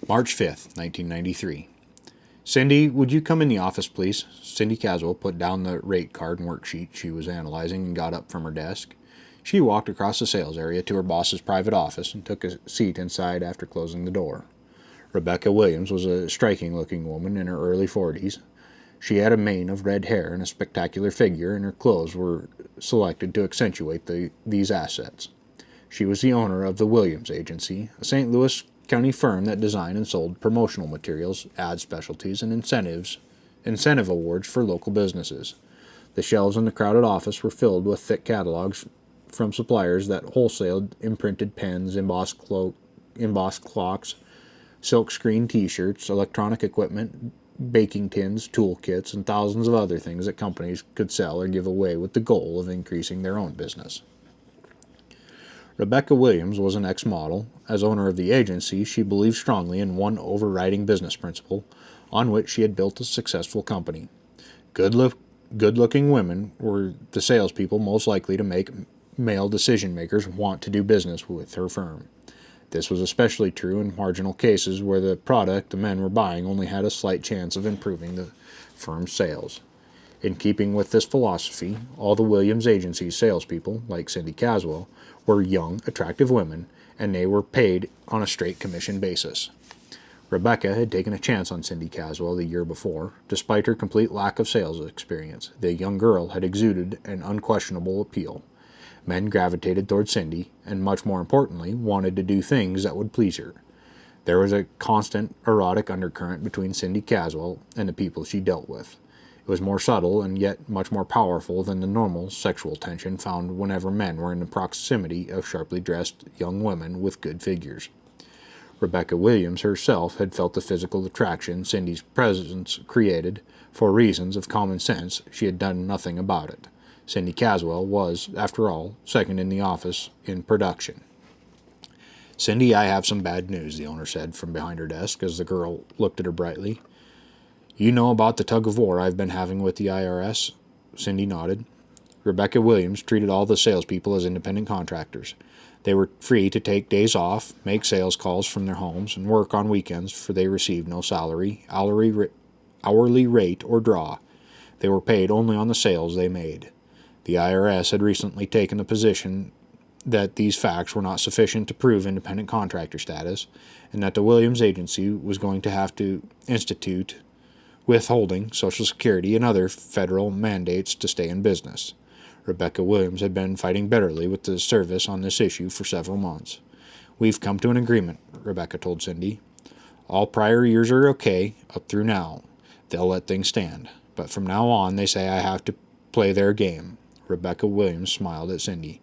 March 5th, 1993. Cindy, would you come in the office, please? Cindy Caswell put down the rate card and worksheet she was analyzing and got up from her desk. She walked across the sales area to her boss's private office and took a seat inside after closing the door. Rebecca Williams was a striking-looking woman in her early 40s. She had a mane of red hair and a spectacular figure, and her clothes were selected to accentuate these assets. She was the owner of the Williams Agency, a St. Louis County firm that designed and sold promotional materials, ad specialties, and incentive awards for local businesses. The shelves in the crowded office were filled with thick catalogs from suppliers that wholesaled imprinted pens, embossed clocks, silk-screen t-shirts, electronic equipment, baking tins, toolkits, and thousands of other things that companies could sell or give away with the goal of increasing their own business. Rebecca Williams was an ex-model. As owner of the agency, she believed strongly in one overriding business principle on which she had built a successful company. Good-looking women were the salespeople most likely to make male decision-makers want to do business with her firm. This was especially true in marginal cases where the product the men were buying only had a slight chance of improving the firm's sales. In keeping with this philosophy, all the Williams Agency's salespeople, like Cindy Caswell, were young, attractive women, and they were paid on a straight commission basis. Rebecca had taken a chance on Cindy Caswell the year before. Despite her complete lack of sales experience, the young girl had exuded an unquestionable appeal. Men gravitated toward Cindy, and much more importantly, wanted to do things that would please her. There was a constant erotic undercurrent between Cindy Caswell and the people she dealt with. It was more subtle and yet much more powerful than the normal sexual tension found whenever men were in the proximity of sharply dressed young women with good figures. Rebecca Williams herself had felt the physical attraction Cindy's presence created. For reasons of common sense, she had done nothing about it. Cindy Caswell was, after all, second in the office in production. "Cindy, I have some bad news," the owner said from behind her desk as the girl looked at her brightly. "You know about the tug-of-war I've been having with the IRS?" Cindy nodded. Rebecca Williams treated all the salespeople as independent contractors. They were free to take days off, make sales calls from their homes, and work on weekends, for they received no salary, hourly rate, or draw. They were paid only on the sales they made. The IRS had recently taken the position that these facts were not sufficient to prove independent contractor status, and that the Williams Agency was going to have to institute withholding, Social Security, and other federal mandates to stay in business. Rebecca Williams had been fighting bitterly with the service on this issue for several months. "We've come to an agreement," Rebecca told Cindy. "All prior years are okay, up through now. They'll let things stand. But from now on, they say I have to play their game." Rebecca Williams smiled at Cindy,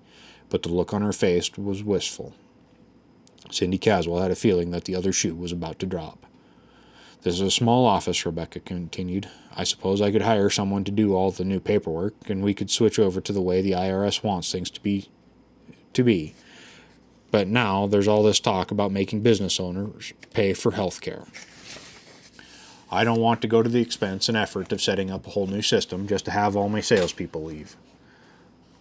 but the look on her face was wistful. Cindy Caswell had a feeling that the other shoe was about to drop. "This is a small office," Rebecca continued. "I suppose I could hire someone to do all the new paperwork, and we could switch over to the way the IRS wants things to be. But now there's all this talk about making business owners pay for health care. I don't want to go to the expense and effort of setting up a whole new system just to have all my salespeople leave."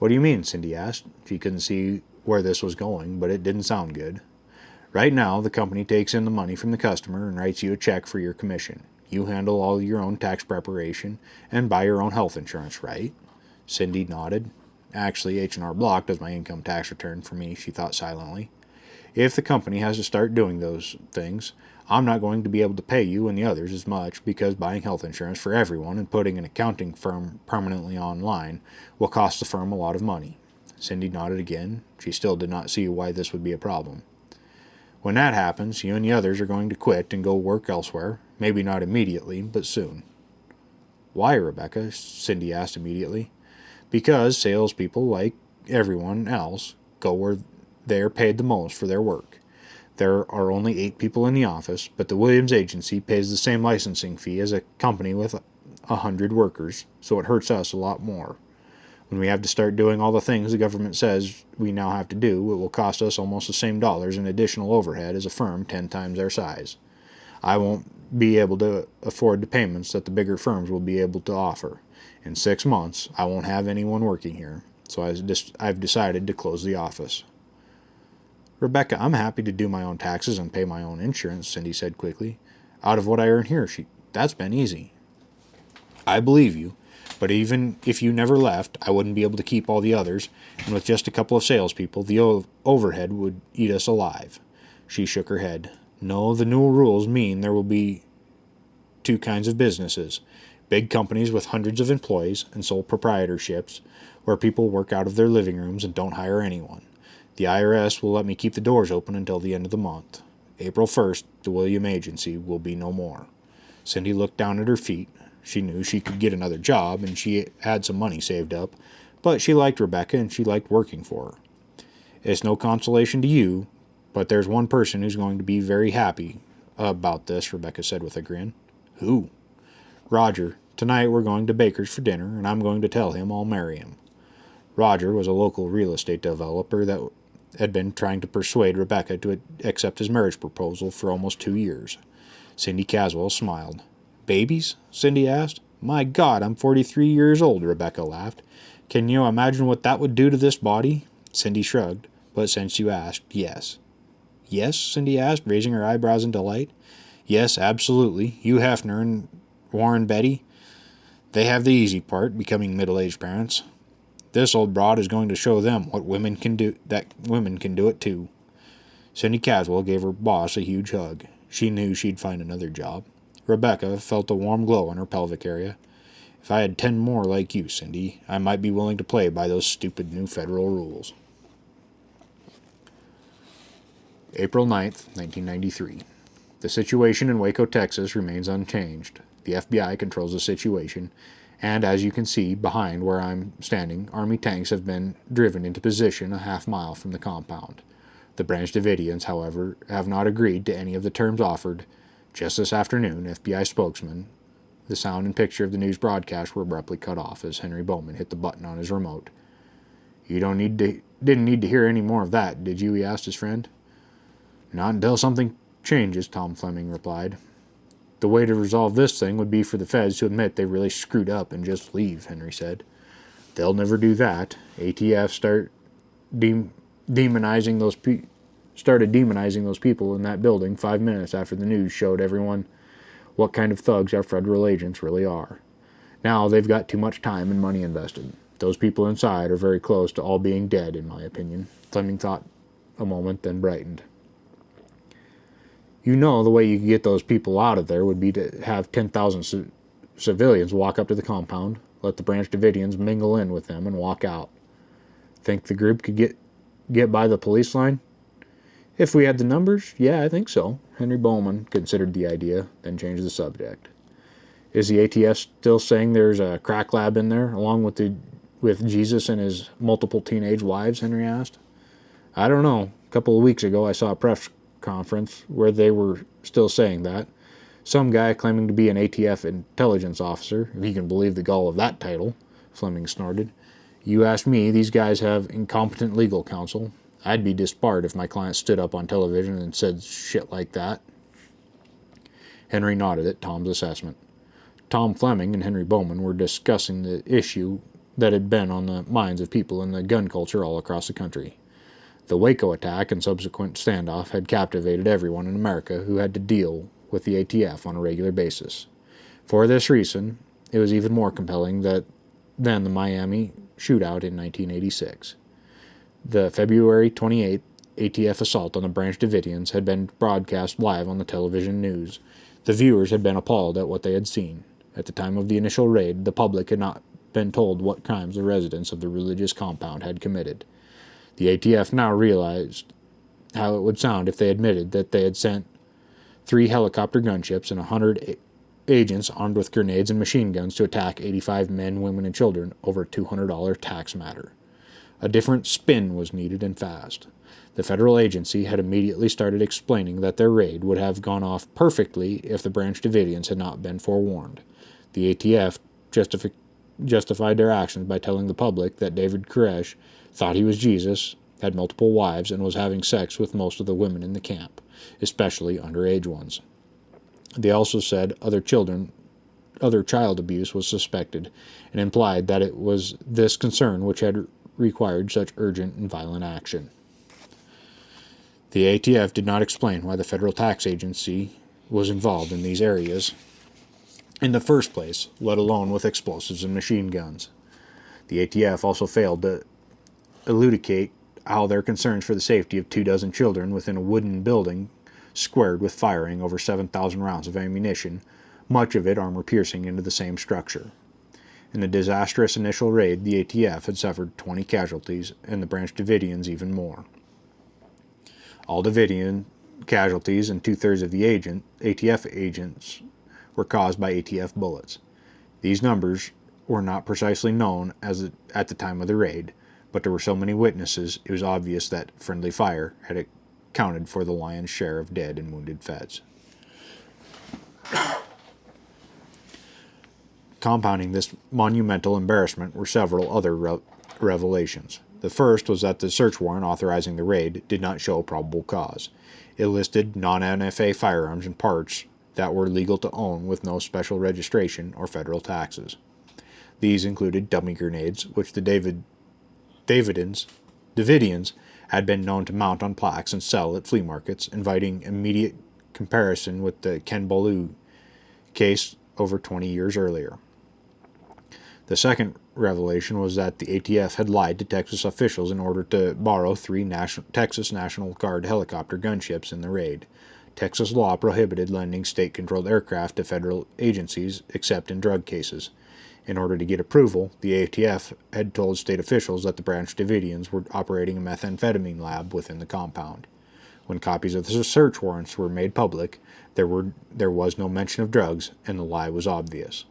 "What do you mean?" Cindy asked. She couldn't see where this was going, but it didn't sound good. "Right now, the company takes in the money from the customer and writes you a check for your commission. You handle all your own tax preparation and buy your own health insurance, right?" Cindy nodded. "Actually, H&R Block does my income tax return for me," she thought silently. "If the company has to start doing those things, I'm not going to be able to pay you and the others as much, because buying health insurance for everyone and putting an accounting firm permanently online will cost the firm a lot of money." Cindy nodded again. She still did not see why this would be a problem. "When that happens, you and the others are going to quit and go work elsewhere. Maybe not immediately, but soon." "Why, Rebecca?" Cindy asked immediately. "Because salespeople, like everyone else, go where they are paid the most for their work. There are only 8 people in the office, but the Williams Agency pays the same licensing fee as a company with 100 workers, so it hurts us a lot more. When we have to start doing all the things the government says we now have to do, it will cost us almost the same dollars in additional overhead as a firm 10 times our size. I won't be able to afford the payments that the bigger firms will be able to offer. In 6 months, I won't have anyone working here, so I've decided to close the office." Rebecca, I'm happy to do my own taxes and pay my own insurance, Cindy said quickly. Out of what I earn here, that's been easy. I believe you, but even if you never left, I wouldn't be able to keep all the others, and with just a couple of salespeople, the overhead would eat us alive. She shook her head. No, the new rules mean there will be two kinds of businesses. Big companies with hundreds of employees and sole proprietorships, where people work out of their living rooms and don't hire anyone. The IRS will let me keep the doors open until the end of the month. April 1st, the William Agency will be no more. Cindy looked down at her feet. She knew she could get another job, and she had some money saved up, but she liked Rebecca and she liked working for her. It's no consolation to you, but there's one person who's going to be very happy about this, Rebecca said with a grin. Who? Roger. Tonight we're going to Baker's for dinner, and I'm going to tell him I'll marry him. Roger was a local real estate developer that had been trying to persuade Rebecca to accept his marriage proposal for almost 2 years. Cindy Caswell smiled. Babies? Cindy asked. My God, I'm 43 years old, Rebecca laughed. Can you imagine what that would do to this body? Cindy shrugged. But since you asked, yes. Yes? Cindy asked, raising her eyebrows in delight. Yes, absolutely. Hugh Hefner and Warren Beatty, they have the easy part, becoming middle-aged parents. This old broad is going to show them what women can do, that women can do it too. Cindy Caswell gave her boss a huge hug. She knew she'd find another job. Rebecca felt a warm glow in her pelvic area. If I had 10 more like you, Cindy, I might be willing to play by those stupid new federal rules. April 9th, 1993. The situation in Waco, Texas remains unchanged. The FBI controls the situation, and as you can see behind where I'm standing, Army tanks have been driven into position a half-mile from the compound. The Branch Davidians, however, have not agreed to any of the terms offered. Just this afternoon, FBI spokesman, the sound and picture of the news broadcast were abruptly cut off as Henry Bowman hit the button on his remote. You didn't need to hear any more of that, did you? He asked his friend. Not until something changes, Tom Fleming replied. The way to resolve this thing would be for the feds to admit they really screwed up and just leave, Henry said. They'll never do that. ATF started demonizing those people in that building 5 minutes after the news showed everyone what kind of thugs our federal agents really are. Now they've got too much time and money invested. Those people inside are very close to all being dead, in my opinion. Fleming thought a moment, then brightened. You know the way you could get those people out of there would be to have 10,000 civilians walk up to the compound, let the Branch Davidians mingle in with them, and walk out. Think the group could get by the police line? If we had the numbers, yeah, I think so. Henry Bowman considered the idea, then changed the subject. Is the ATF still saying there's a crack lab in there, along with Jesus and his multiple teenage wives? Henry asked. I don't know. A couple of weeks ago I saw a press conference where they were still saying that. Some guy claiming to be an ATF intelligence officer, if you can believe the gall of that title, Fleming snorted. You ask me, these guys have incompetent legal counsel. I'd be disbarred if my client stood up on television and said shit like that. Henry nodded at Tom's assessment. Tom Fleming and Henry Bowman were discussing the issue that had been on the minds of people in the gun culture all across the country. The Waco attack and subsequent standoff had captivated everyone in America who had to deal with the ATF on a regular basis. For this reason, it was even more compelling than the Miami shootout in 1986. The February 28th ATF assault on the Branch Davidians had been broadcast live on the television news. The viewers had been appalled at what they had seen. At the time of the initial raid, the public had not been told what crimes the residents of the religious compound had committed. The ATF now realized how it would sound if they admitted that they had sent 3 helicopter gunships and 100 agents armed with grenades and machine guns to attack 85 men, women, and children over a $200 tax matter. A different spin was needed, and fast. The federal agency had immediately started explaining that their raid would have gone off perfectly if the Branch Davidians had not been forewarned. The ATF justified their actions by telling the public that David Koresh thought he was Jesus, had multiple wives, and was having sex with most of the women in the camp, especially underage ones. They also said other child abuse was suspected, and implied that it was this concern which had required such urgent and violent action. The ATF did not explain why the Federal Tax Agency was involved in these areas in the first place, let alone with explosives and machine guns. The ATF also failed to elucidate how their concerns for the safety of 24 children within a wooden building squared with firing over 7,000 rounds of ammunition, much of it armor-piercing, into the same structure. In the disastrous initial raid, the ATF had suffered 20 casualties, and the Branch Davidians even more. All Davidian casualties and two-thirds of the ATF agents were caused by ATF bullets. These numbers were not precisely known at the time of the raid, but there were so many witnesses it was obvious that friendly fire had accounted for the lion's share of dead and wounded feds. Compounding this monumental embarrassment were several other revelations. The first was that the search warrant authorizing the raid did not show probable cause. It listed non-NFA firearms and parts that were legal to own with no special registration or federal taxes. These included dummy grenades, which the Davidians had been known to mount on plaques and sell at flea markets, inviting immediate comparison with the Ken Bolu case over 20 years earlier. The second revelation was that the ATF had lied to Texas officials in order to borrow 3 Texas National Guard helicopter gunships in the raid. Texas law prohibited lending state-controlled aircraft to federal agencies except in drug cases. In order to get approval, the ATF had told state officials that the Branch Davidians were operating a methamphetamine lab within the compound. When copies of the search warrants were made public, there was no mention of drugs, and the lie was obvious.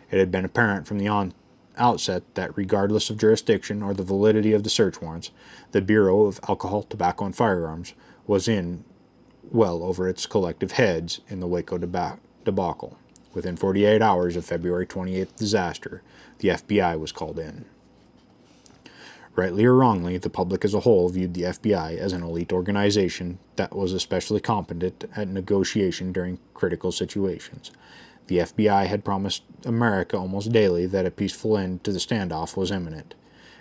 It had been apparent from the outset that regardless of jurisdiction or the validity of the search warrants, the Bureau of Alcohol, Tobacco, and Firearms was in well over its collective heads in the Waco debacle. Within 48 hours of February 28th disaster, the FBI was called in. Rightly or wrongly, the public as a whole viewed the FBI as an elite organization that was especially competent at negotiation during critical situations. The FBI had promised America almost daily that a peaceful end to the standoff was imminent.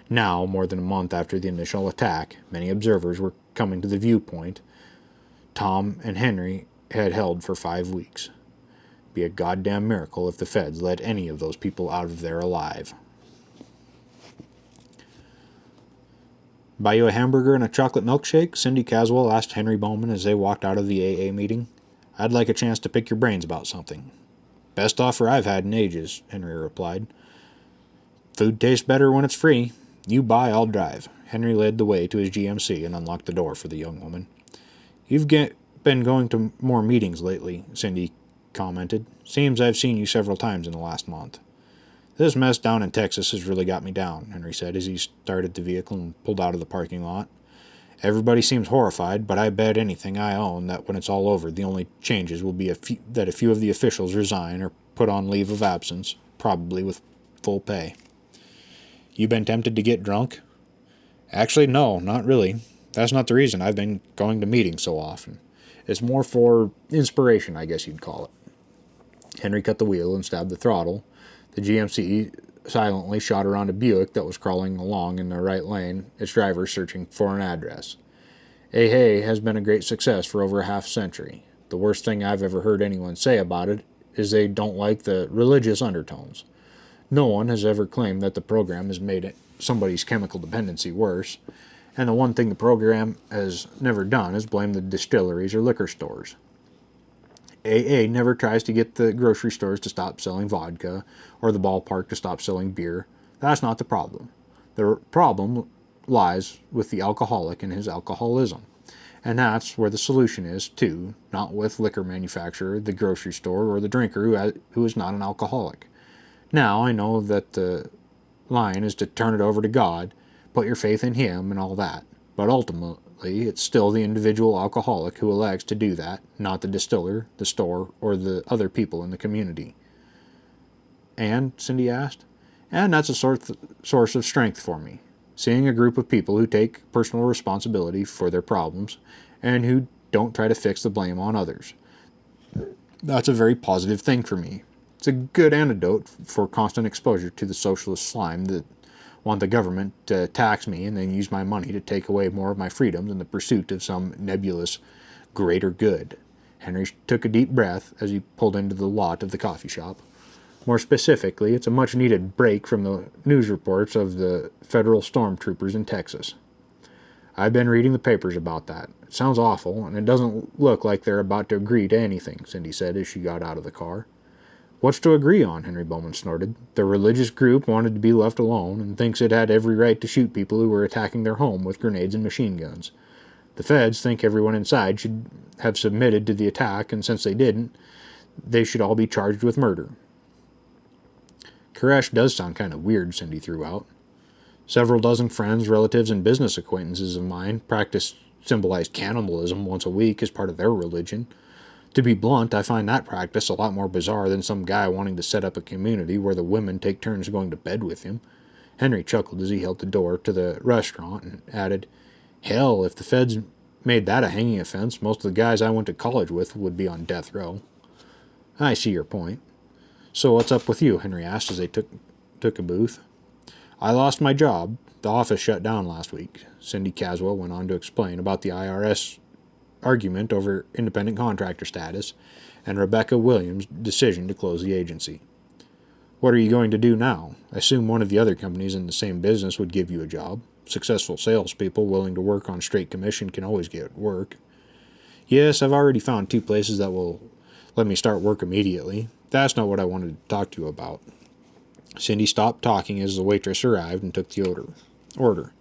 Now, more than a month after the initial attack, many observers were coming to the viewpoint Tom and Henry had held for 5 weeks. Be a goddamn miracle if the feds let any of those people out of there alive. "Buy you a hamburger and a chocolate milkshake?" Cindy Caswell asked Henry Bowman as they walked out of the AA meeting. "I'd like a chance to pick your brains about something." "Best offer I've had in ages," Henry replied. "Food tastes better when it's free. You buy, I'll drive." Henry led the way to his GMC and unlocked the door for the young woman. "You've been going to more meetings lately," Cindy commented. "Seems I've seen you several times in the last month." "This mess down in Texas has really got me down," Henry said as he started the vehicle and pulled out of the parking lot. "Everybody seems horrified, but I bet anything I own that when it's all over, the only changes will be that a few of the officials resign or put on leave of absence, probably with full pay." "You been tempted to get drunk?" "Actually, no, not really. That's not the reason I've been going to meetings so often. It's more for inspiration, I guess you'd call it." Henry cut the wheel and stabbed the throttle. The GMC silently shot around a Buick that was crawling along in the right lane, its driver searching for an address. AA has been a great success for over a half-century. The worst thing I've ever heard anyone say about it is they don't like the religious undertones. No one has ever claimed that the program has made somebody's chemical dependency worse, and the one thing the program has never done is blame the distilleries or liquor stores. AA never tries to get the grocery stores to stop selling vodka or the ballpark to stop selling beer. That's not the problem. The problem lies with the alcoholic and his alcoholism. And that's where the solution is, too, not with liquor manufacturer, the grocery store, or the drinker who is not an alcoholic. Now, I know that the line is to turn it over to God, put your faith in Him, and all that. But ultimately, it's still the individual alcoholic who elects to do that, not the distiller, the store, or the other people in the community. "And?" Cindy asked. "And that's a source of strength for me. Seeing a group of people who take personal responsibility for their problems and who don't try to fix the blame on others. That's a very positive thing for me. It's a good antidote for constant exposure to the socialist slime that Want the government to tax me and then use my money to take away more of my freedoms in the pursuit of some nebulous greater good. Henry took a deep breath as he pulled into the lot of the coffee shop. More specifically, it's a much-needed break from the news reports of the federal stormtroopers in Texas. I've been reading the papers about that. It sounds awful, and it doesn't look like they're about to agree to anything, Cindy said as she got out of the car. What's to agree on? Henry Bowman snorted. The religious group wanted to be left alone and thinks it had every right to shoot people who were attacking their home with grenades and machine guns. The feds think everyone inside should have submitted to the attack, and since they didn't, they should all be charged with murder. Koresh does sound kind of weird, Cindy threw out. Several dozen friends, relatives, and business acquaintances of mine practice symbolized cannibalism once a week as part of their religion. To be blunt, I find that practice a lot more bizarre than some guy wanting to set up a community where the women take turns going to bed with him. Henry chuckled as he held the door to the restaurant and added, Hell, if the feds made that a hanging offense, most of the guys I went to college with would be on death row. I see your point. So what's up with you? Henry asked as they took a booth. I lost my job. The office shut down last week. Cindy Caswell went on to explain about the IRS argument over independent contractor status and Rebecca Williams' decision to close the agency. What are you going to do now? I assume one of the other companies in the same business would give you a job. Successful salespeople willing to work on straight commission can always get work. Yes, I've already found 2 places that will let me start work immediately. That's not what I wanted to talk to you about. Cindy stopped talking as the waitress arrived and took the order.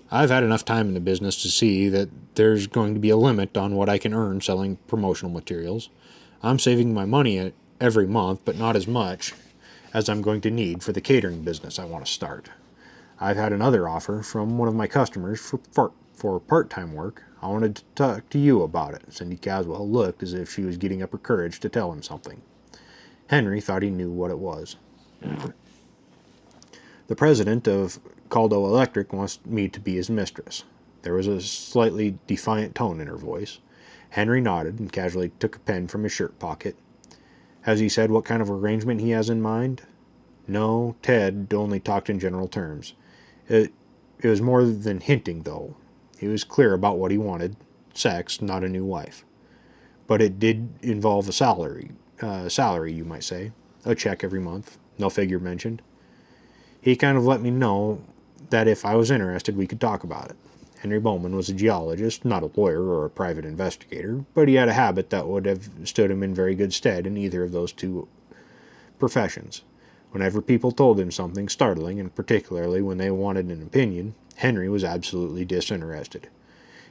I've had enough time in the business to see that there's going to be a limit on what I can earn selling promotional materials. I'm saving my money every month, but not as much as I'm going to need for the catering business I want to start. I've had another offer from one of my customers for part-time work. I wanted to talk to you about it. Cindy Caswell looked as if she was getting up her courage to tell him something. Henry thought he knew what it was. The president of Caldo Electric wants me to be his mistress. There was a slightly defiant tone in her voice. Henry nodded and casually took a pen from his shirt pocket. Has he said what kind of arrangement he has in mind? No, Ted only talked in general terms. It was more than hinting, though. He was clear about what he wanted. Sex, not a new wife. But it did involve a salary, you might say. A check every month. No figure mentioned. He kind of let me know that if I was interested, we could talk about it. Henry Bowman was a geologist, not a lawyer or a private investigator, but he had a habit that would have stood him in very good stead in either of those 2 professions. Whenever people told him something startling, and particularly when they wanted an opinion, Henry was absolutely disinterested.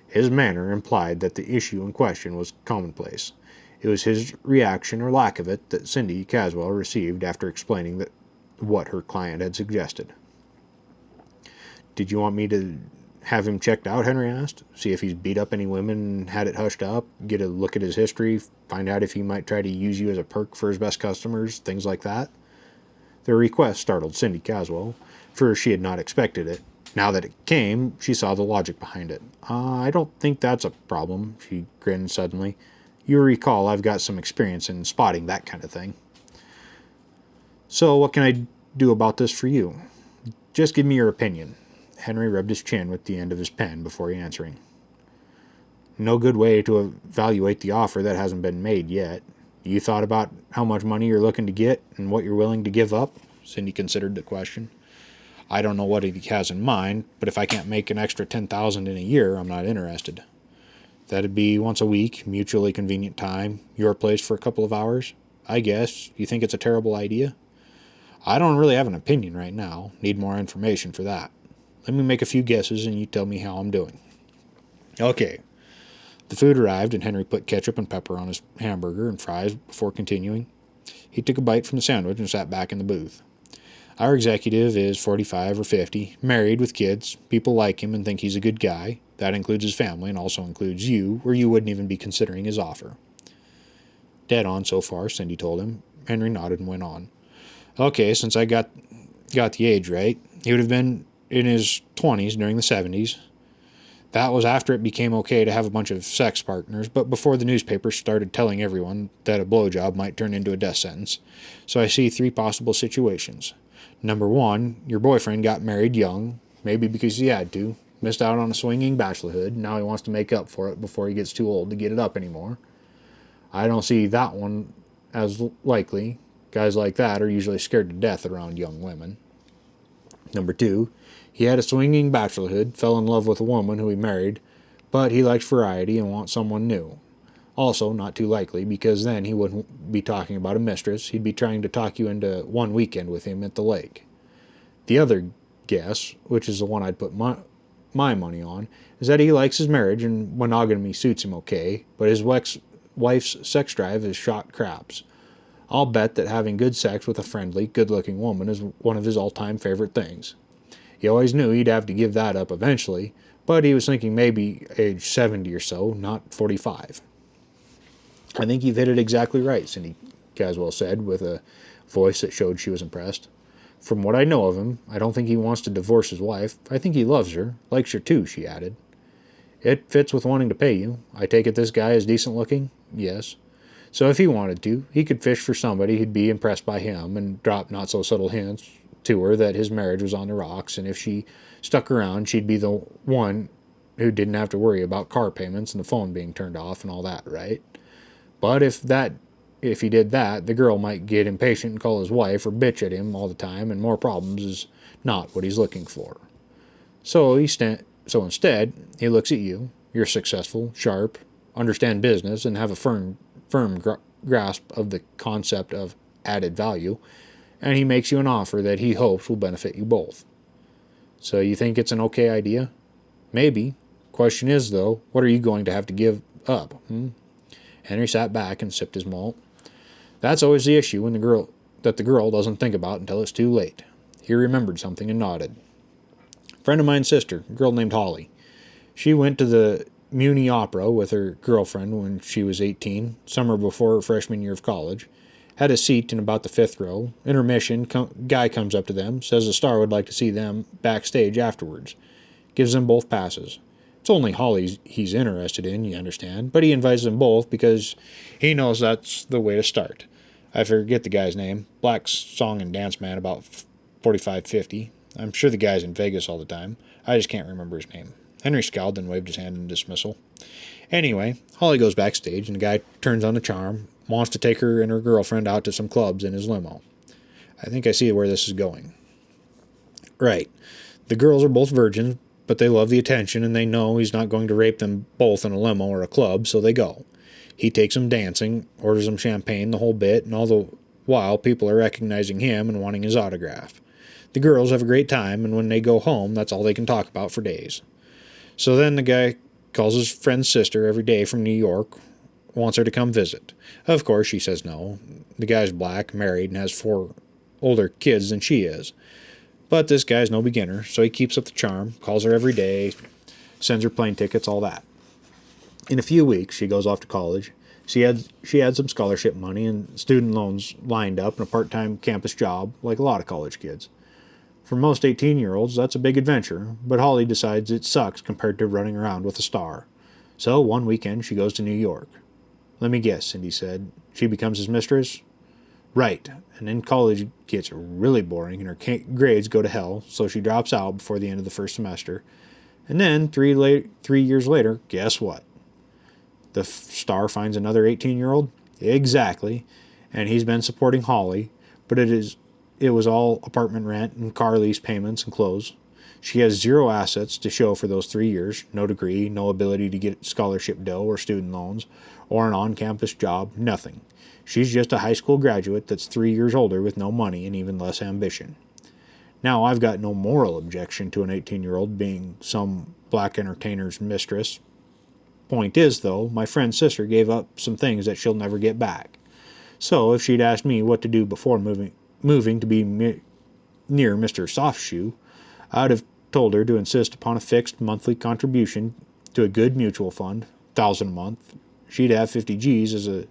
His manner implied that the issue in question was commonplace. It was his reaction or lack of it that Cindy Caswell received after explaining what her client had suggested. Did you want me to have him checked out? Henry asked. See if he's beat up any women and had it hushed up, get a look at his history, find out if he might try to use you as a perk for his best customers, things like that. The request startled Cindy Caswell, for she had not expected it. Now that it came, she saw the logic behind it. I don't think that's a problem, she grinned suddenly. You recall I've got some experience in spotting that kind of thing. So what can I do about this for you? Just give me your opinion. Henry rubbed his chin with the end of his pen before answering. No good way to evaluate the offer that hasn't been made yet. You thought about how much money you're looking to get and what you're willing to give up? Cindy considered the question. I don't know what he has in mind, but if I can't make an extra $10,000 in a year, I'm not interested. That'd be once a week, mutually convenient time, your place for a couple of hours. I guess. You think it's a terrible idea? I don't really have an opinion right now. Need more information for that. Let me make a few guesses and you tell me how I'm doing. Okay. The food arrived and Henry put ketchup and pepper on his hamburger and fries before continuing. He took a bite from the sandwich and sat back in the booth. Our executive is 45 or 50, married with kids. People like him and think he's a good guy. That includes his family and also includes you, or you wouldn't even be considering his offer. Dead on so far, Cindy told him. Henry nodded and went on. Okay, since I got the age right, he would have been in his 20s during the 70s. That was after it became okay to have a bunch of sex partners, but before the newspapers started telling everyone that a blowjob might turn into a death sentence. So I see 3 possible situations. Number one, your boyfriend got married young, maybe because he had to, missed out on a swinging bachelorhood, now he wants to make up for it before he gets too old to get it up anymore. I don't see that one as likely. Guys like that are usually scared to death around young women. Number two, he had a swinging bachelorhood, fell in love with a woman who he married, but he likes variety and wants someone new. Also, not too likely, because then he wouldn't be talking about a mistress. He'd be trying to talk you into one weekend with him at the lake. The other guess, which is the one I'd put my money on, is that he likes his marriage and monogamy suits him okay, but his wife's sex drive is shot craps. I'll bet that having good sex with a friendly, good-looking woman is one of his all-time favorite things. He always knew he'd have to give that up eventually, but he was thinking maybe age 70 or so, not 45. I think you've hit it exactly right, Cindy Caswell said, with a voice that showed she was impressed. From what I know of him, I don't think he wants to divorce his wife. I think he loves her, likes her too, she added. It fits with wanting to pay you. I take it this guy is decent looking? Yes. So if he wanted to, he could fish for somebody who'd be impressed by him and drop not so subtle hints to her that his marriage was on the rocks, and if she stuck around, she'd be the one who didn't have to worry about car payments and the phone being turned off and all that, right? But if he did that, the girl might get impatient and call his wife or bitch at him all the time, and more problems is not what he's looking for. So instead, he looks at you. You're successful, sharp, understand business, and have a firm grasp of the concept of added value, and he makes you an offer that he hopes will benefit you both. So you think it's an okay idea? Maybe. Question is, though, what are you going to have to give up? Henry sat back and sipped his malt. That's always the issue when the girl doesn't think about until it's too late. He remembered something and nodded. Friend of mine's sister, a girl named Holly. She went to the Muni Opera with her girlfriend when she was 18, summer before her freshman year of college. Had a seat in about the fifth row. Intermission, guy comes up to them, says the star would like to see them backstage afterwards. Gives them both passes. It's only Holly he's interested in, you understand, but he invites them both because he knows that's the way to start. I forget the guy's name. Black song and dance man, about 45, 50. I'm sure the guy's in Vegas all the time. I just can't remember his name. Henry scowled and waved his hand in dismissal. Anyway, Holly goes backstage, and the guy turns on the charm, wants to take her and her girlfriend out to some clubs in his limo. I think I see where this is going. Right. The girls are both virgins, but they love the attention, and they know he's not going to rape them both in a limo or a club, so they go. He takes them dancing, orders them champagne, the whole bit, and all the while people are recognizing him and wanting his autograph. The girls have a great time, and when they go home, that's all they can talk about for days. So then the guy calls his friend's sister every day from New York, wants her to come visit. Of course, she says no. The guy's black, married, and has 4 older kids than she is. But this guy's no beginner, so he keeps up the charm, calls her every day, sends her plane tickets, all that. In a few weeks, she goes off to college. She had some scholarship money and student loans lined up and a part-time campus job, like a lot of college kids. For most 18-year-olds, that's a big adventure, but Holly decides it sucks compared to running around with a star. So one weekend, she goes to New York. Let me guess, Cindy said. She becomes his mistress? Right, and then college gets really boring and her grades go to hell, so she drops out before the end of the first semester. And then, 3 years later, guess what? The star finds another 18-year-old? Exactly, and he's been supporting Holly, but it was all apartment rent and car lease payments and clothes. She has 0 assets to show for those 3 years, no degree, no ability to get scholarship dough or student loans, or an on-campus job, nothing. She's just a high school graduate that's 3 years older with no money and even less ambition. Now, I've got no moral objection to an 18-year-old being some black entertainer's mistress. Point is, though, my friend's sister gave up some things that she'll never get back. So, if she'd asked me what to do before moving to be near Mr. Softshoe, I'd have told her to insist upon a fixed monthly contribution to a good mutual fund, $1,000 a month. She'd have 50 G's as a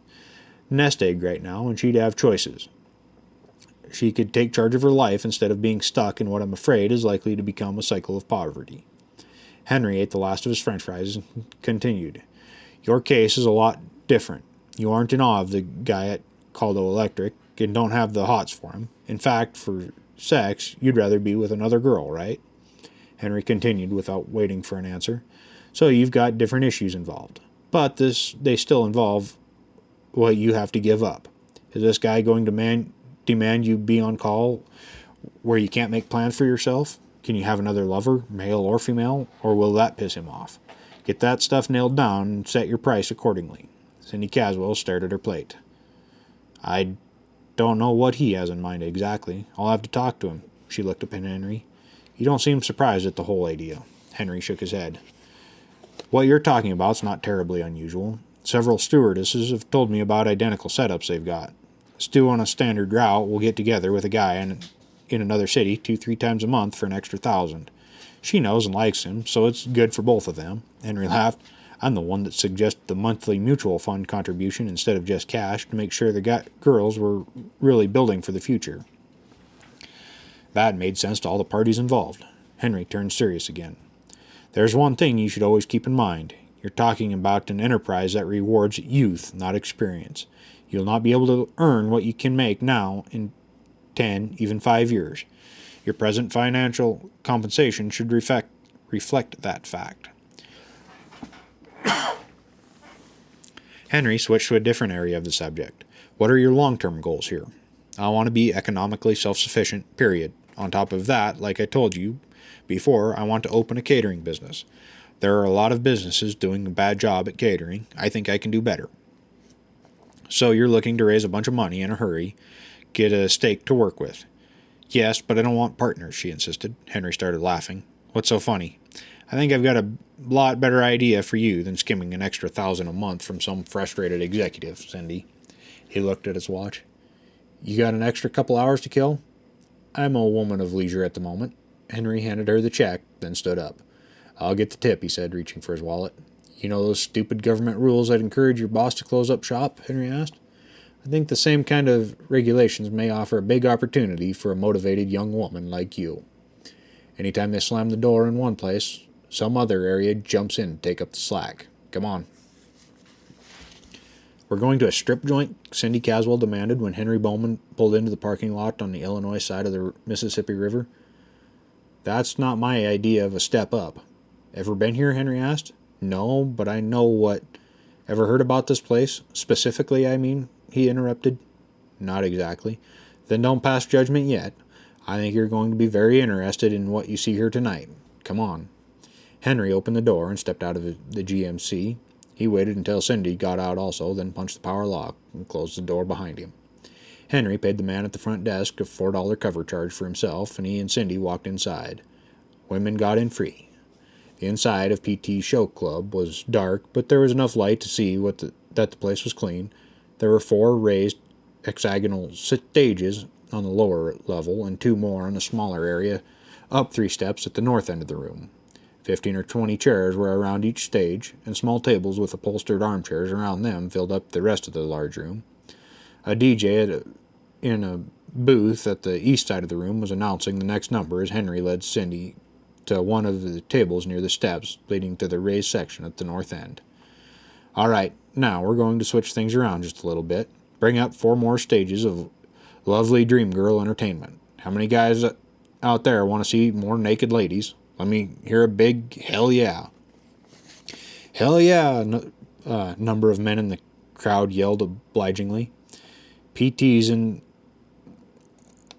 nest egg right now, and she'd have choices. She could take charge of her life instead of being stuck in what I'm afraid is likely to become a cycle of poverty. Henry ate the last of his french fries and continued. Your case is a lot different. You aren't in awe of the guy at Caldo Electric and don't have the hots for him. In fact, for sex, you'd rather be with another girl, right? Henry continued without waiting for an answer. So you've got different issues involved. But they still involve what you have to give up. Is this guy going to demand you be on call where you can't make plans for yourself? Can you have another lover, male or female, or will that piss him off? Get that stuff nailed down and set your price accordingly. Cindy Caswell stared at her plate. I don't know what he has in mind exactly. I'll have to talk to him. She looked up at Henry. You don't seem surprised at the whole idea. Henry shook his head. What you're talking about's not terribly unusual. Several stewardesses have told me about identical setups they've got. Stu on a standard route will get together with a guy in another city 2-3 times a month for an extra $1,000. She knows and likes him, so it's good for both of them. Henry laughed. I'm the one that suggested the monthly mutual fund contribution instead of just cash to make sure the girls were really building for the future. That made sense to all the parties involved. Henry turned serious again. There's one thing you should always keep in mind. You're talking about an enterprise that rewards youth, not experience. You'll not be able to earn what you can make now in 10, even 5 years. Your present financial compensation should reflect that fact. Henry switched to a different area of the subject. What are your long-term goals here? I want to be economically self-sufficient, period. On top of that, like I told you before, I want to open a catering business. There are a lot of businesses doing a bad job at catering. I think I can do better. So you're looking to raise a bunch of money in a hurry, get a stake to work with. Yes, but I don't want partners, she insisted. Henry started laughing. What's so funny? I think I've got a lot better idea for you than skimming an extra $1,000 a month from some frustrated executive, Cindy. He looked at his watch. You got an extra couple hours to kill? I'm a woman of leisure at the moment. Henry handed her the check, then stood up. I'll get the tip, he said, reaching for his wallet. You know those stupid government rules that encourage your boss to close up shop? Henry asked. I think the same kind of regulations may offer a big opportunity for a motivated young woman like you. Anytime they slam the door in one place, some other area jumps in to take up the slack. Come on. We're going to a strip joint? Cindy Caswell demanded when Henry Bowman pulled into the parking lot on the Illinois side of the Mississippi River. That's not my idea of a step up. Ever been here? Henry asked. No, but I know what. Ever heard about this place? Specifically, I mean, he interrupted. Not exactly. Then don't pass judgment yet. I think you're going to be very interested in what you see here tonight. Come on. Henry opened the door and stepped out of the GMC. He waited until Cindy got out also, then punched the power lock and closed the door behind him. Henry paid the man at the front desk a $4 cover charge for himself, and he and Cindy walked inside. Women got in free. The inside of PT's show club was dark, but there was enough light to see that the place was clean. There were 4 raised hexagonal stages on the lower level and 2 more on a smaller area, up 3 steps at the north end of the room. 15 or 20 chairs were around each stage, and small tables with upholstered armchairs around them filled up the rest of the large room. A DJ in a booth at the east side of the room was announcing the next number as Henry led Cindy to one of the tables near the steps leading to the raised section at the north end. All right, now we're going to switch things around just a little bit. Bring up 4 more stages of lovely dream girl entertainment. How many guys out there want to see more naked ladies? Let me hear a big hell yeah. Hell yeah, number of men in the crowd yelled obligingly. PT's in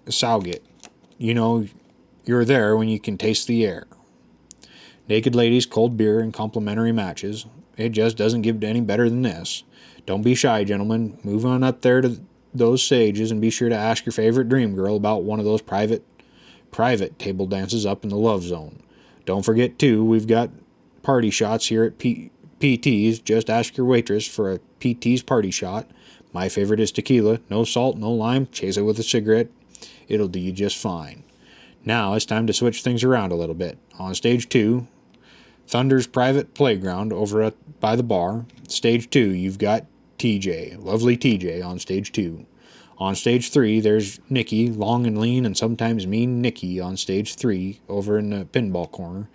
Sauget. You know, you're there when you can taste the air. Naked ladies, cold beer, and complimentary matches. It just doesn't get any better than this. Don't be shy, gentlemen. Move on up there to those stages and be sure to ask your favorite dream girl about one of those private table dances up in the love zone. Don't forget, too, we've got party shots here at PT's. Just ask your waitress for a PT's party shot. My favorite is tequila. No salt, no lime. Chase it with a cigarette. It'll do you just fine. Now it's time to switch things around a little bit. On stage 2, Thunder's private playground over by the bar. Stage 2, you've got TJ, lovely TJ on stage 2. On stage 3, there's Nikki, long and lean and sometimes mean Nikki on stage 3 over in the pinball corner.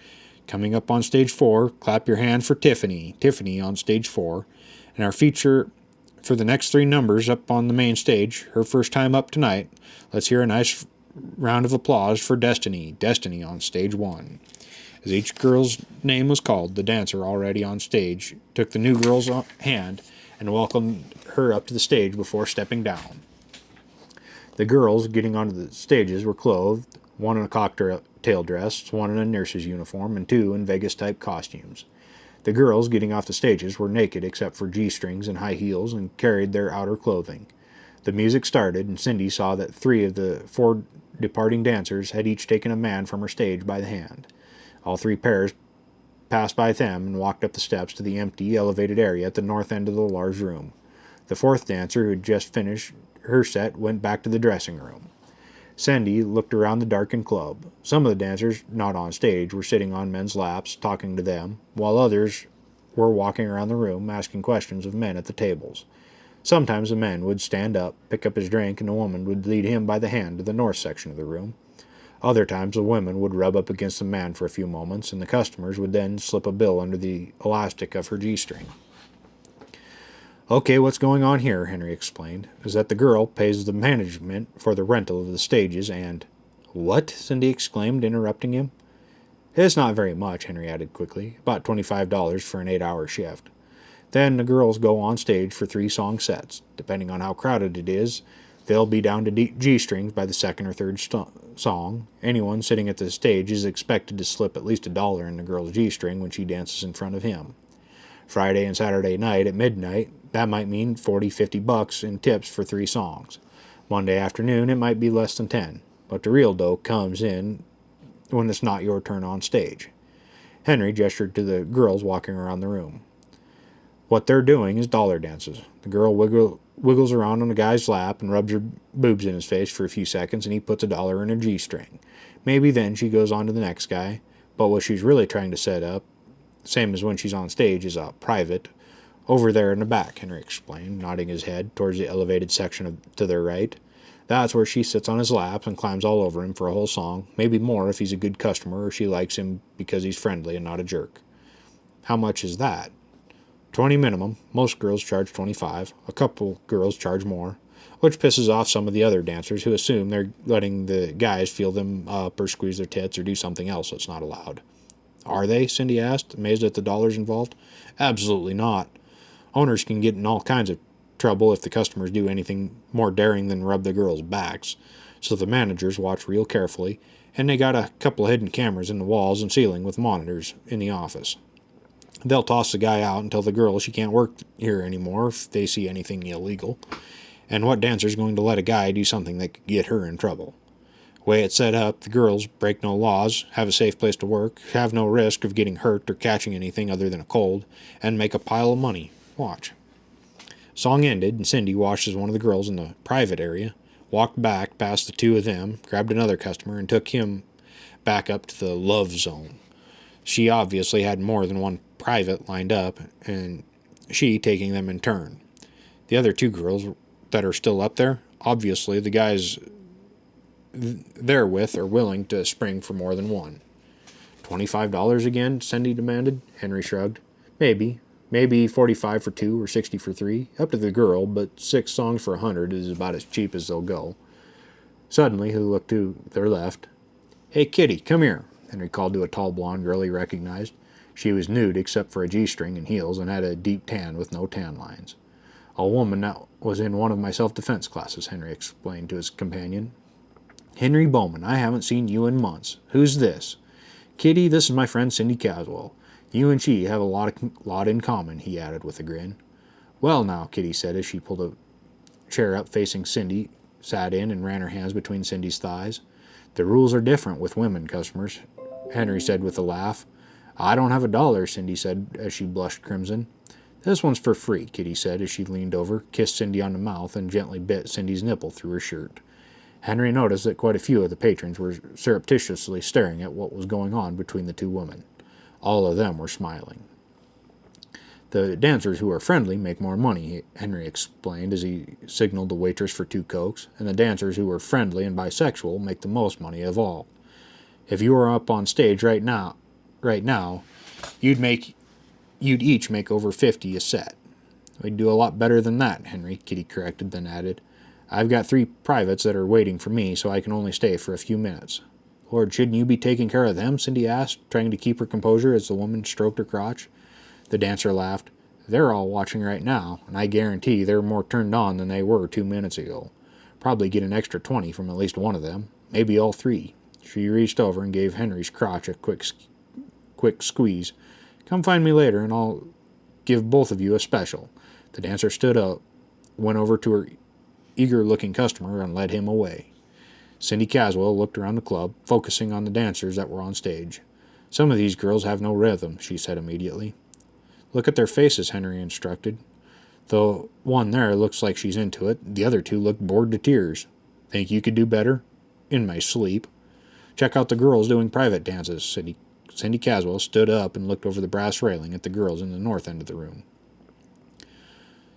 Coming up on stage 4, clap your hand for Tiffany on stage 4. And our feature for the next 3 numbers up on the main stage, her first time up tonight. Let's hear a nice round of applause for Destiny on stage 1. As each girl's name was called, the dancer already on stage took the new girl's hand and welcomed her up to the stage before stepping down. The girls getting onto the stages were clothed, one in a cocktail dress, one in a nurse's uniform, and two in Vegas-type costumes. The girls getting off the stages were naked except for G-strings and high heels and carried their outer clothing. The music started, and Cindy saw that 3 of the 4 departing dancers had each taken a man from her stage by the hand. All 3 pairs passed by them and walked up the steps to the empty, elevated area at the north end of the large room. The 4th dancer, who had just finished her set, went back to the dressing room. Cindy looked around the darkened club. Some of the dancers, not on stage, were sitting on men's laps, talking to them, while others were walking around the room, asking questions of men at the tables. Sometimes a man would stand up, pick up his drink, and a woman would lead him by the hand to the north section of the room. Other times a woman would rub up against the man for a few moments, and the customers would then slip a bill under the elastic of her G-string. Okay, what's going on here, Henry explained, is that the girl pays the management for the rental of the stages and... What? Cindy exclaimed, interrupting him. It's not very much, Henry added quickly, about $25 for an 8-hour shift. Then the girls go on stage for 3 song sets. Depending on how crowded it is, they'll be down to G-strings by the 2nd or 3rd song. Anyone sitting at the stage is expected to slip at least $1 in the girl's G-string when she dances in front of him. Friday and Saturday night at midnight, that might mean $40-50 in tips for 3 songs. Monday afternoon, it might be less than 10, but the real dough comes in when it's not your turn on stage. Henry gestured to the girls walking around the room. What they're doing is dollar dances. The girl wiggles around on the guy's lap and rubs her boobs in his face for a few seconds, and he puts $1 in her G-string. Maybe then she goes on to the next guy, but what she's really trying to set up, same as when she's on stage, is a private over there in the back, Henry explained, nodding his head towards the elevated section to their right. That's where she sits on his lap and climbs all over him for a whole song, maybe more if he's a good customer or she likes him because he's friendly and not a jerk. How much is that? 20 minimum. Most girls charge 25. A couple girls charge more, which pisses off some of the other dancers who assume they're letting the guys feel them up or squeeze their tits or do something else that's not allowed. Are they? Cindy asked, amazed at the dollars involved. Absolutely not. Owners can get in all kinds of trouble if the customers do anything more daring than rub the girls' backs, so the managers watch real carefully, and they got a couple of hidden cameras in the walls and ceiling with monitors in the office. They'll toss the guy out and tell the girl she can't work here anymore if they see anything illegal. And what dancer's going to let a guy do something that could get her in trouble? The way it's set up, the girls break no laws, have a safe place to work, have no risk of getting hurt or catching anything other than a cold, and make a pile of money. Watch. Song ended, and Cindy watched as one of the girls in the private area walked back past the 2 of them, grabbed another customer, and took him back up to the love zone. She obviously had more than one private lined up, and she taking them in turn. The other 2 girls that are still up there, obviously the guys they're with are willing to spring for more than one. $25 again? Cindy demanded. Henry shrugged. Maybe 45 for 2 or 60 for 3. Up to the girl, but 6 songs for $100 is about as cheap as they'll go. Suddenly, he looked to their left. Hey, Kitty, come here, Henry called to a tall blonde girl he recognized. She was nude except for a G-string and heels and had a deep tan with no tan lines. A woman that was in one of my self-defense classes, Henry explained to his companion. Henry Bowman, I haven't seen you in months. Who's this? Kitty, this is my friend Cindy Caswell. You and she have a lot in common, he added with a grin. Well now, Kitty said as she pulled a chair up facing Cindy, sat in and ran her hands between Cindy's thighs. The rules are different with women customers, Henry said with a laugh. I don't have $1, Cindy said as she blushed crimson. This one's for free, Kitty said as she leaned over, kissed Cindy on the mouth, and gently bit Cindy's nipple through her shirt. Henry noticed that quite a few of the patrons were surreptitiously staring at what was going on between the 2 women. All of them were smiling. The dancers who are friendly make more money, Henry explained as he signaled the waitress for 2 Cokes, and the dancers who are friendly and bisexual make the most money of all. If you were up on stage right now, you'd each make over $50 a set. We'd do a lot better than that, Henry, Kitty corrected, then added, I've got 3 privates that are waiting for me, so I can only stay for a few minutes." "Lord, shouldn't you be taking care of them?" Cindy asked, trying to keep her composure as the woman stroked her crotch. The dancer laughed. "They're all watching right now, and I guarantee they're more turned on than they were 2 minutes ago. Probably get an extra 20 from at least one of them, maybe all 3. She reached over and gave Henry's crotch a quick squeeze. "Come find me later, and I'll give both of you a special." The dancer stood up, went over to her eager-looking customer, and led him away. Cindy Caswell looked around the club, focusing on the dancers that were on stage. "Some of these girls have no rhythm," she said immediately. "Look at their faces," Henry instructed. "The one there looks like she's into it. The other 2 look bored to tears. Think you could do better?" "In my sleep." "Check out the girls doing private dances." Cindy Caswell stood up and looked over the brass railing at the girls in the north end of the room.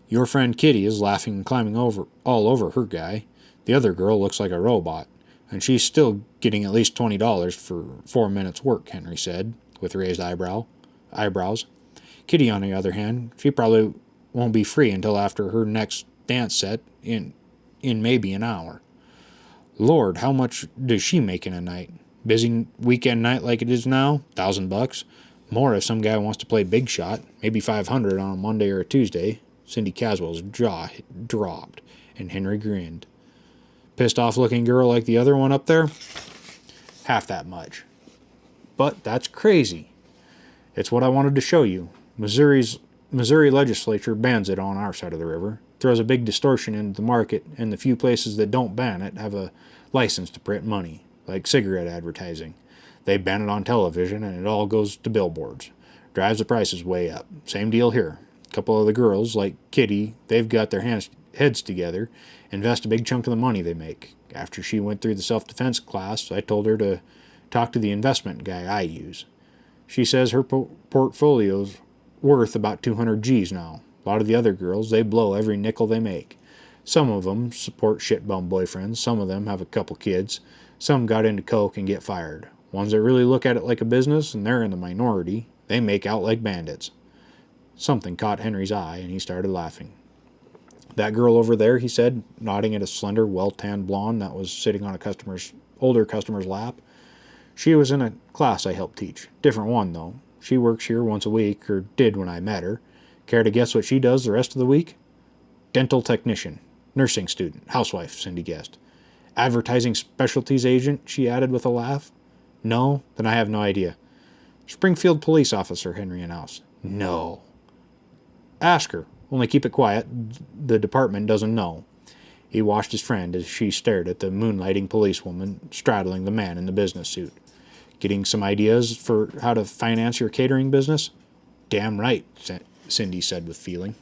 "Your friend Kitty is laughing and climbing all over her guy. The other girl looks like a robot, and she's still getting at least $20 for 4 minutes' work," Henry said, with raised eyebrows. "Kitty, on the other hand, she probably won't be free until after her next dance set in maybe an hour." "Lord, how much does she make in a night? Busy weekend night like it is now? $1,000. More if some guy wants to play big shot. Maybe 500 on a Monday or a Tuesday." Cindy Caswell's jaw dropped, and Henry grinned. "Pissed off looking girl like the other one up there? Half that much." "But that's crazy." "It's what I wanted to show you. Missouri legislature bans it on our side of the river. Throws a big distortion into the market, and the few places that don't ban it have a license to print money, like cigarette advertising. They ban it on television, and it all goes to billboards. Drives the prices way up. Same deal here. A couple of the girls, like Kitty, they've got their heads together, invest a big chunk of the money they make. After she went through the self-defense class, I told her to talk to the investment guy I use. She says her portfolio's worth about 200 G's now. A lot of the other girls, they blow every nickel they make. Some of them support shitbum boyfriends, some of them have a couple kids, some got into coke and get fired. Ones that really look at it like a business, and they're in the minority, they make out like bandits." Something caught Henry's eye, and he started laughing. "That girl over there," he said, nodding at a slender, well-tanned blonde that was sitting on a older customer's lap. "She was in a class I helped teach. Different one, though. She works here once a week, or did when I met her. Care to guess what she does the rest of the week?" "Dental technician. Nursing student. Housewife," Cindy guessed. "Advertising specialties agent," she added with a laugh. "No? Then I have no idea." "Springfield police officer," Henry announced. "No." "Ask her. Only keep it quiet. The department doesn't know." He watched his friend as she stared at the moonlighting policewoman straddling the man in the business suit. "Getting some ideas for how to finance your catering business?" "Damn right," Cindy said with feeling.